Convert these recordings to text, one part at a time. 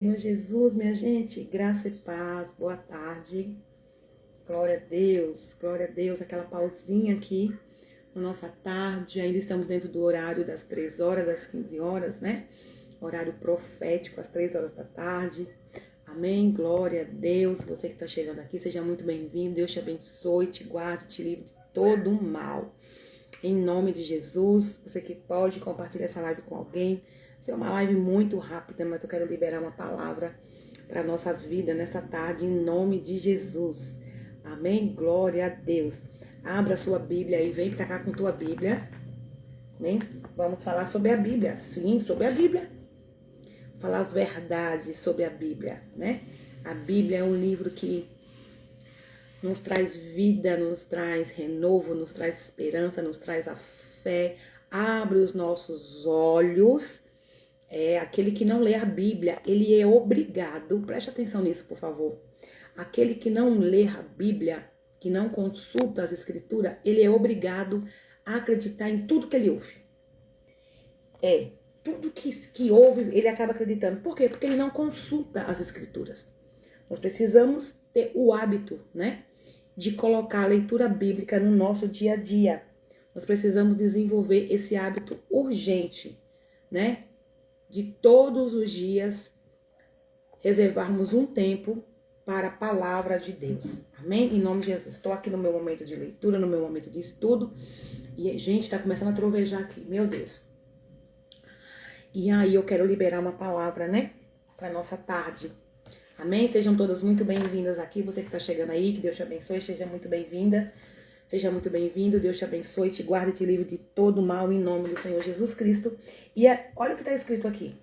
Senhor Jesus, minha gente, graça e paz, boa tarde, glória a Deus, aquela pausinha aqui na nossa tarde, ainda estamos dentro do horário das 3 horas, das 15 horas, né? Horário profético, às 3 horas da tarde, amém, glória a Deus, você que está chegando aqui, seja muito bem-vindo, Deus te abençoe, te guarde, te livre de todo o mal, em nome de Jesus. Você que pode compartilhar essa live com alguém. Isso é uma live muito rápida, mas eu quero liberar uma palavra para a nossa vida nesta tarde, em nome de Jesus. Amém? Glória a Deus. Abra a sua Bíblia aí, vem para cá com tua Bíblia. Amém? Vamos falar sobre a Bíblia. Sim, sobre a Bíblia. Falar as verdades sobre a Bíblia, né? A Bíblia é um livro que nos traz vida, nos traz renovo, nos traz esperança, nos traz a fé. Abre os nossos olhos. Aquele que não lê a Bíblia, ele é obrigado, preste atenção nisso, por favor. Aquele que não lê a Bíblia, que não consulta as Escrituras, ele é obrigado a acreditar em tudo que ele ouve. Tudo que ouve, ele acaba acreditando. Por quê? Porque ele não consulta as Escrituras. Nós precisamos ter o hábito, né, de colocar a leitura bíblica no nosso dia a dia. Nós precisamos desenvolver esse hábito urgente, né? De todos os dias reservarmos um tempo para a palavra de Deus. Amém? Em nome de Jesus. Estou aqui no meu momento de leitura, no meu momento de estudo. E, gente, está começando a trovejar aqui. Meu Deus. E aí eu quero liberar uma palavra, né? Para nossa tarde. Amém? Sejam todas muito bem-vindas aqui. Você que está chegando aí, que Deus te abençoe. Seja muito bem-vinda. Seja muito bem-vindo, Deus te abençoe, te guarde e te livre de todo mal em nome do Senhor Jesus Cristo. E olha o que está escrito aqui.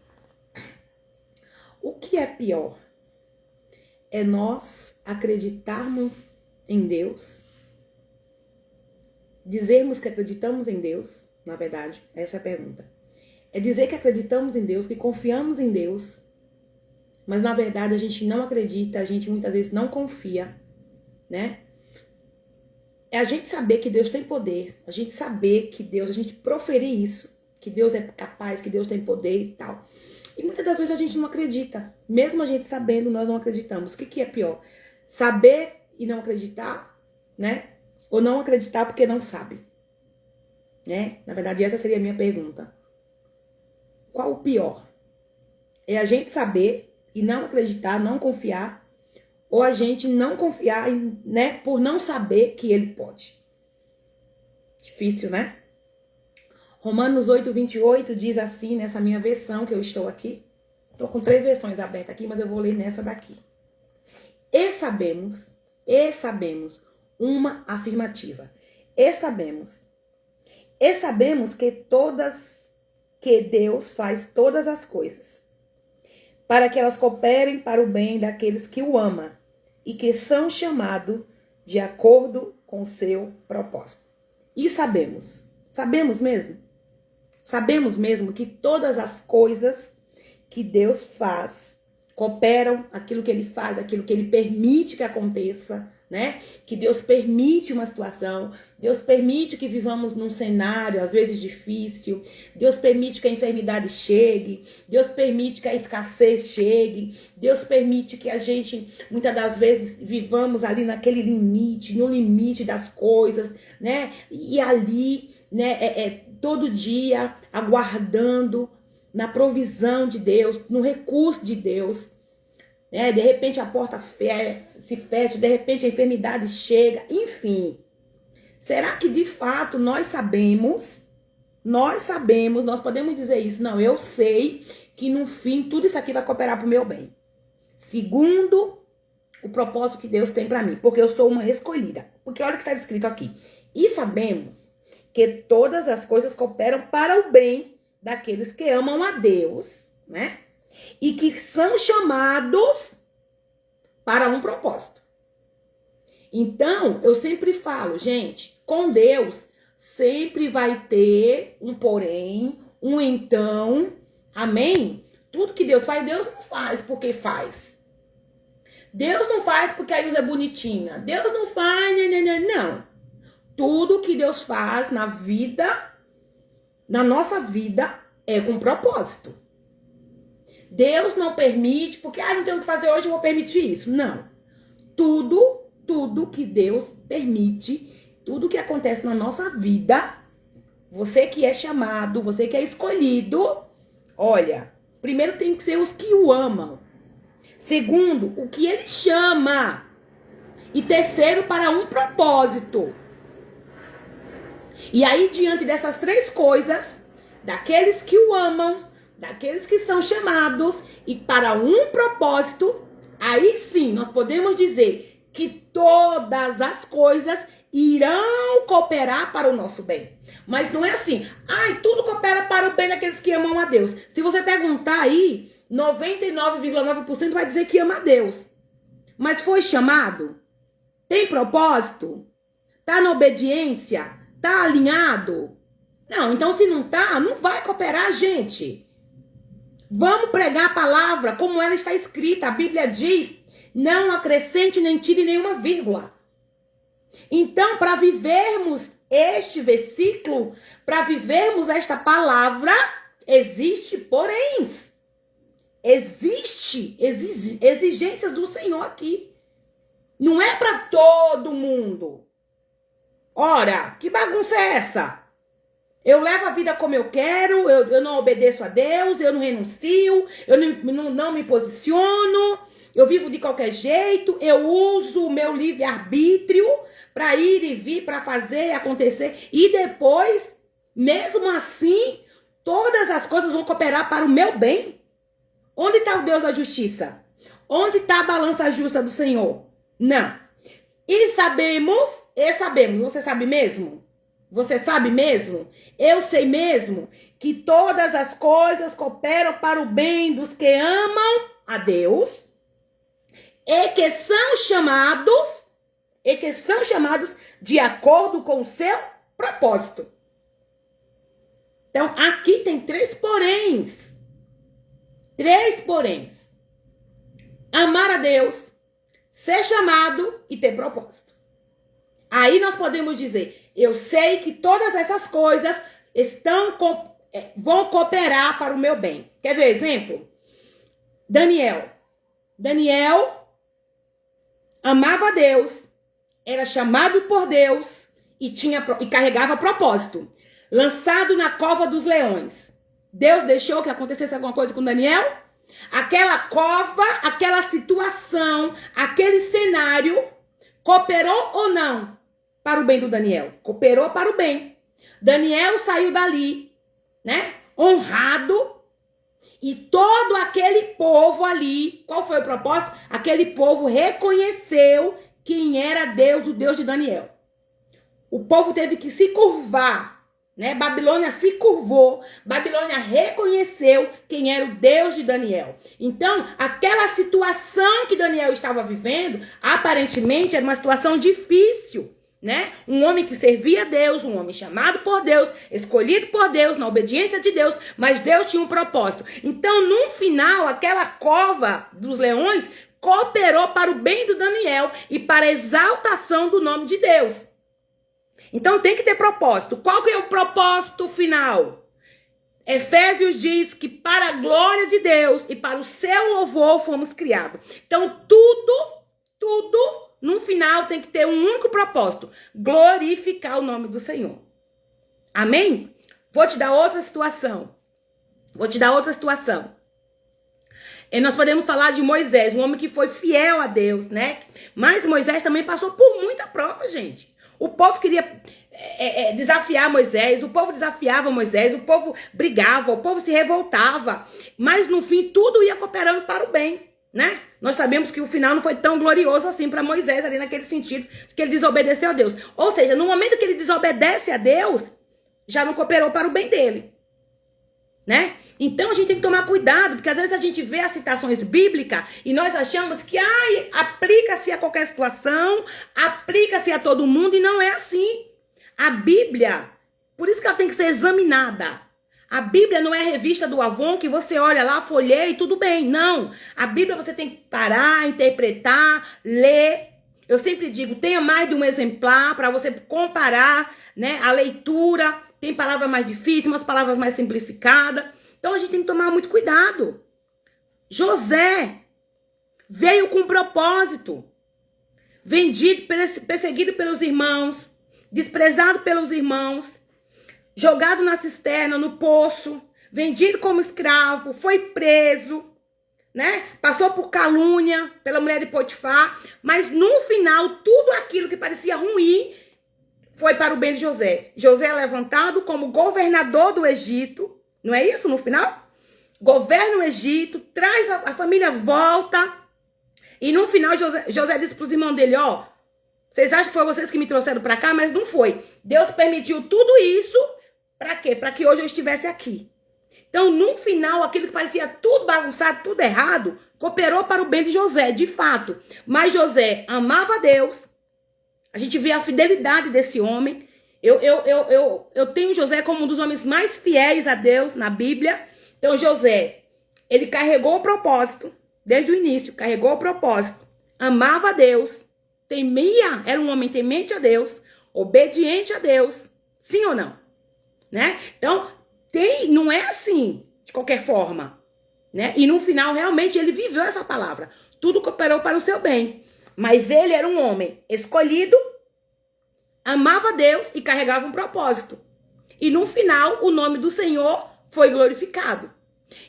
O que é pior? É nós acreditarmos em Deus, dizermos que acreditamos em Deus, na verdade, essa é a pergunta. É dizer que acreditamos em Deus, que confiamos em Deus, mas na verdade a gente não acredita, a gente muitas vezes não confia, né? É a gente saber que Deus tem poder, a gente saber que Deus, a gente proferir isso, que Deus é capaz, que Deus tem poder e tal. E muitas das vezes a gente não acredita, mesmo a gente sabendo, nós não acreditamos. O que é pior? Saber e não acreditar, né? Ou não acreditar porque não sabe, né? Na verdade, essa seria a minha pergunta. Qual o pior? É a gente saber e não acreditar, não confiar, ou a gente não confiar, né, por não saber que ele pode. Difícil, né? Romanos 8:28 diz assim, nessa minha versão que eu estou aqui. Estou com 3 versões abertas aqui, mas eu vou ler nessa daqui. E sabemos, uma afirmativa. E sabemos que Deus faz todas as coisas, para que elas cooperem para o bem daqueles que o amam e que são chamados de acordo com o seu propósito. E sabemos mesmo? Sabemos mesmo que todas as coisas que Deus faz cooperam, aquilo que ele faz, aquilo que ele permite que aconteça, né? Que Deus permite uma situação, Deus permite que vivamos num cenário às vezes difícil, Deus permite que a enfermidade chegue, Deus permite que a escassez chegue, Deus permite que a gente muitas das vezes vivamos ali naquele limite, no limite das coisas, né? E ali, né, todo dia aguardando na provisão de Deus, no recurso de Deus. De repente a porta se fecha, de repente a enfermidade chega, enfim. Será que de fato nós sabemos, nós podemos dizer isso? Não, eu sei que no fim tudo isso aqui vai cooperar para o meu bem. Segundo o propósito que Deus tem para mim, porque eu sou uma escolhida. Porque olha o que está escrito aqui. E sabemos que todas as coisas cooperam para o bem daqueles que amam a Deus, né? E que são chamados para um propósito. Então, eu sempre falo, gente, com Deus sempre vai ter um porém, um então, amém? Tudo que Deus não faz porque faz. Deus não faz porque a Ilza é bonitinha. Deus não faz, não. Tudo que Deus faz na vida, na nossa vida, é com propósito. Deus não permite, porque não tenho o que fazer hoje, eu vou permitir isso. Não. Tudo que Deus permite, tudo que acontece na nossa vida, você que é chamado, você que é escolhido, olha, primeiro tem que ser os que o amam. Segundo, o que ele chama. E terceiro, para um propósito. E aí, diante dessas três coisas, daqueles que o amam, daqueles que são chamados e para um propósito, aí sim nós podemos dizer que todas as coisas irão cooperar para o nosso bem. Mas não é assim, tudo coopera para o bem daqueles que amam a Deus. Se você perguntar aí, 99,9% vai dizer que ama a Deus. Mas foi chamado? Tem propósito? Tá na obediência? Tá alinhado? Não, então se não tá, não vai cooperar, gente. Vamos pregar a palavra como ela está escrita. A Bíblia diz, não acrescente nem tire nenhuma vírgula. Então, para vivermos este versículo, para vivermos esta palavra, existe poréns. Existe exigências do Senhor aqui. Não é para todo mundo. Ora, que bagunça é essa? Eu levo a vida como eu quero, eu não obedeço a Deus, eu não renuncio, eu não me posiciono, eu vivo de qualquer jeito, eu uso o meu livre-arbítrio para ir e vir, para fazer e acontecer. E depois, mesmo assim, todas as coisas vão cooperar para o meu bem. Onde está o Deus da justiça? Onde está a balança justa do Senhor? Não. E sabemos. Você sabe mesmo? Você sabe mesmo? Eu sei mesmo que todas as coisas cooperam para o bem dos que amam a Deus e que são chamados de acordo com o seu propósito. Então, aqui tem três poréns. Amar a Deus, ser chamado e ter propósito. Aí nós podemos dizer, eu sei que todas essas coisas vão cooperar para o meu bem. Quer ver exemplo? Daniel amava a Deus, era chamado por Deus e carregava propósito. Lançado na cova dos leões. Deus deixou que acontecesse alguma coisa com Daniel? Aquela cova, aquela situação, aquele cenário, cooperou ou não para o bem do Daniel? Cooperou para o bem. Daniel saiu dali, né? Honrado. E todo aquele povo ali, qual foi o propósito? Aquele povo reconheceu quem era Deus, o Deus de Daniel. O povo teve que se curvar, né? Babilônia se curvou, Babilônia reconheceu quem era o Deus de Daniel. Então, aquela situação que Daniel estava vivendo, aparentemente era uma situação difícil, né? Um homem que servia a Deus, um homem chamado por Deus, escolhido por Deus, na obediência de Deus, mas Deus tinha um propósito. Então, no final, aquela cova dos leões cooperou para o bem do Daniel e para a exaltação do nome de Deus. Então tem que ter propósito. Qual que é o propósito final? Efésios diz que para a glória de Deus e para o seu louvor fomos criados. Então tudo no final tem que ter um único propósito: glorificar o nome do Senhor. Amém? Vou te dar outra situação. E nós podemos falar de Moisés, um homem que foi fiel a Deus, né? Mas Moisés também passou por muita prova, gente. O povo queria desafiar Moisés, o povo desafiava Moisés, o povo brigava, o povo se revoltava. Mas no fim tudo ia cooperando para o bem, né? Nós sabemos que o final não foi tão glorioso assim para Moisés, ali naquele sentido de que ele desobedeceu a Deus. Ou seja, no momento que ele desobedece a Deus, já não cooperou para o bem dele, né? Então a gente tem que tomar cuidado, porque às vezes a gente vê as citações bíblicas e nós achamos que aplica-se a qualquer situação, aplica-se a todo mundo, e não é assim. A Bíblia, por isso que ela tem que ser examinada. A Bíblia não é revista do Avon que você olha lá, folheia e tudo bem. Não. A Bíblia você tem que parar, interpretar, ler. Eu sempre digo, tenha mais de um exemplar para você comparar, né, a leitura. Tem palavras mais difíceis, umas palavras mais simplificadas. Então a gente tem que tomar muito cuidado. José veio com propósito. Vendido, perseguido pelos irmãos, desprezado pelos irmãos, jogado na cisterna, no poço, vendido como escravo, foi preso, né? Passou por calúnia pela mulher de Potifar, mas no final, tudo aquilo que parecia ruim foi para o bem de José. José é levantado como governador do Egito, não é isso no final? Governa o Egito, traz a família volta, e no final José disse para os irmãos dele, ó, vocês acham que foi vocês que me trouxeram para cá, mas não foi. Deus permitiu tudo isso, para quê? Para que hoje eu estivesse aqui. Então, no final, aquilo que parecia tudo bagunçado, tudo errado, cooperou para o bem de José, de fato. Mas José amava a Deus. A gente vê a fidelidade desse homem. Eu tenho José como um dos homens mais fiéis a Deus na Bíblia. Então, José, ele carregou o propósito, desde o início, carregou o propósito. Amava a Deus, temia, era um homem temente a Deus, obediente a Deus. Sim ou não? Né? Então, não é assim, de qualquer forma. Né? E no final, realmente, ele viveu essa palavra. Tudo cooperou para o seu bem. Mas ele era um homem escolhido, amava Deus e carregava um propósito. E no final, o nome do Senhor foi glorificado.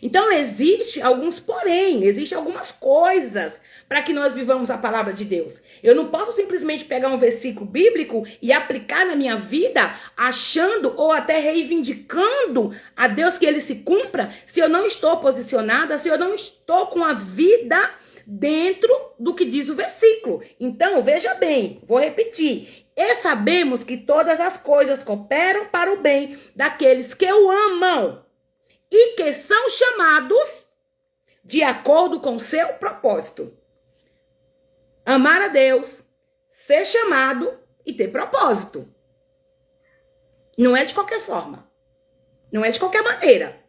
Então, existe alguns porém, existe algumas coisas para que nós vivamos a palavra de Deus. Eu não posso simplesmente pegar um versículo bíblico e aplicar na minha vida, achando ou até reivindicando a Deus que ele se cumpra, se eu não estou posicionada, se eu não estou com a vida dentro do que diz o versículo. Então, veja bem, vou repetir. E sabemos que todas as coisas cooperam para o bem daqueles que o amam e que são chamados de acordo com o seu propósito. Amar a Deus, ser chamado e ter propósito. Não é de qualquer forma. Não é de qualquer maneira.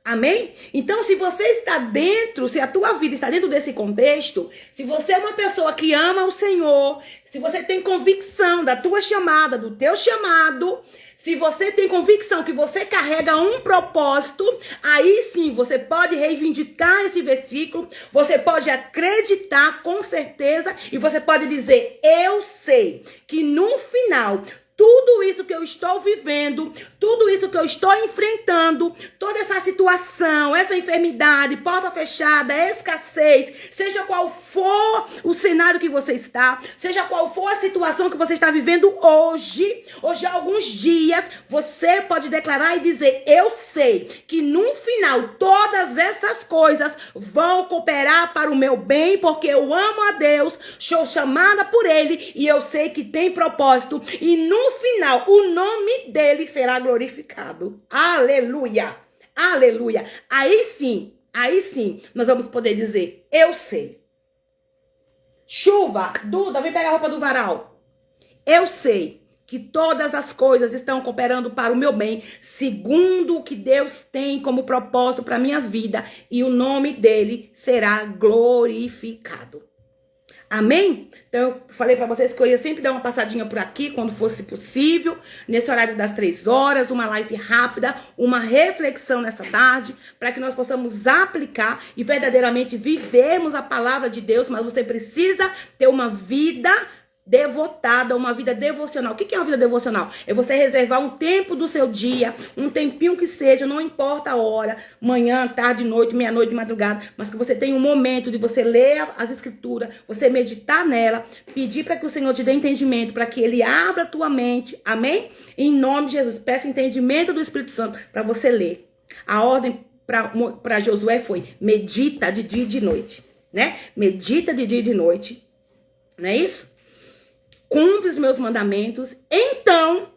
Amém? Então, se você está dentro, se a tua vida está dentro desse contexto, se você é uma pessoa que ama o Senhor, se você tem convicção da tua chamada, do teu chamado, se você tem convicção que você carrega um propósito, aí sim você pode reivindicar esse versículo, você pode acreditar com certeza e você pode dizer, eu sei que no final tudo isso que eu estou vivendo, tudo isso que eu estou enfrentando, toda essa situação, essa enfermidade, porta fechada, escassez, seja qual for o cenário que você está, seja qual for a situação que você está vivendo hoje, ou já há alguns dias, você pode declarar e dizer, eu sei que no final todas essas coisas vão cooperar para o meu bem, porque eu amo a Deus, sou chamada por Ele e eu sei que tem propósito e no final, o nome dele será glorificado. Aleluia! Aleluia! Aí sim, nós vamos poder dizer, eu sei. Chuva, Duda, vem pegar a roupa do varal. Eu sei que todas as coisas estão cooperando para o meu bem, segundo o que Deus tem como propósito para a minha vida, e o nome dele será glorificado. Amém? Então, eu falei para vocês que eu ia sempre dar uma passadinha por aqui, quando fosse possível, nesse horário das 3 horas, uma live rápida, uma reflexão nessa tarde, para que nós possamos aplicar e verdadeiramente vivermos a palavra de Deus, mas você precisa ter uma vida devotada, uma vida devocional. O que é uma vida devocional? É você reservar um tempo do seu dia, um tempinho que seja, não importa a hora, manhã, tarde, noite, meia-noite, madrugada, mas que você tenha um momento de você ler as escrituras, você meditar nela, pedir para que o Senhor te dê entendimento, para que Ele abra a tua mente, amém? Em nome de Jesus, peça entendimento do Espírito Santo para você ler. A ordem para Josué foi, medita de dia e de noite, né? Medita de dia e de noite, não é isso? Cumpre os meus mandamentos, então,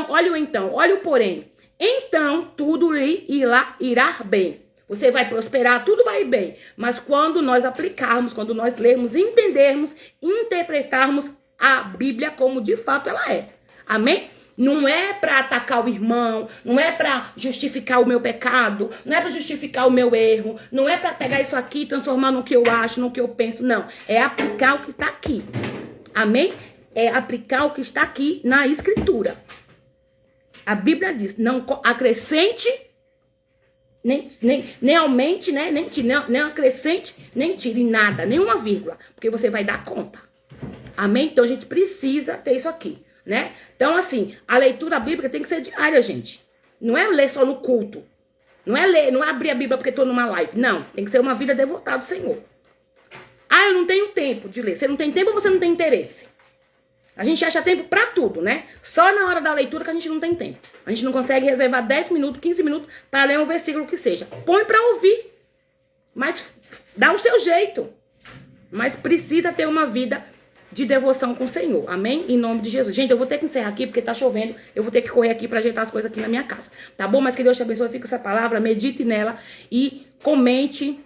olha o porém. Então, tudo irá bem. Você vai prosperar, tudo vai bem. Mas quando nós aplicarmos, quando nós lermos, entendermos, interpretarmos a Bíblia como de fato ela é. Amém? Não é para atacar o irmão, não é para justificar o meu pecado, não é para justificar o meu erro, não é para pegar isso aqui e transformar no que eu acho, no que eu penso, não. É aplicar o que está aqui. Amém? É aplicar o que está aqui na Escritura. A Bíblia diz, não acrescente Nem aumente, né? Nem acrescente, nem tire nada, nenhuma vírgula, porque você vai dar conta. Amém? Então a gente precisa ter isso aqui, né? Então, assim, a leitura bíblica tem que ser diária, gente. Não é ler só no culto. Não é ler, não é abrir a Bíblia porque estou numa live. Não, tem que ser uma vida devotada ao Senhor. Ah, eu não tenho tempo de ler. Você não tem tempo ou você não tem interesse? A gente acha tempo pra tudo, né? Só na hora da leitura que a gente não tem tempo. A gente não consegue reservar 10 minutos, 15 minutos para ler um versículo que seja. Põe pra ouvir. Mas dá o seu jeito. Mas precisa ter uma vida de devoção com o Senhor. Amém? Em nome de Jesus. Gente, eu vou ter que encerrar aqui porque tá chovendo. Eu vou ter que correr aqui pra ajeitar as coisas aqui na minha casa. Tá bom? Mas que Deus te abençoe. Fica essa palavra, medite nela e comente.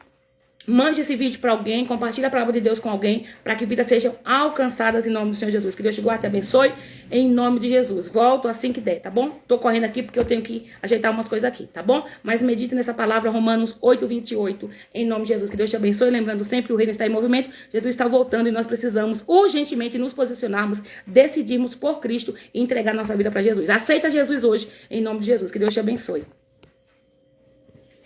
Mande esse vídeo para alguém, compartilhe a palavra de Deus com alguém, para que vidas sejam alcançadas em nome do Senhor Jesus. Que Deus te guarde e abençoe em nome de Jesus. Volto assim que der, tá bom? Tô correndo aqui porque eu tenho que ajeitar umas coisas aqui, tá bom? Mas medite nessa palavra, Romanos 8:28, em nome de Jesus. Que Deus te abençoe. Lembrando sempre, o reino está em movimento, Jesus está voltando e nós precisamos urgentemente nos posicionarmos, decidirmos por Cristo e entregar nossa vida para Jesus. Aceita Jesus hoje, em nome de Jesus. Que Deus te abençoe.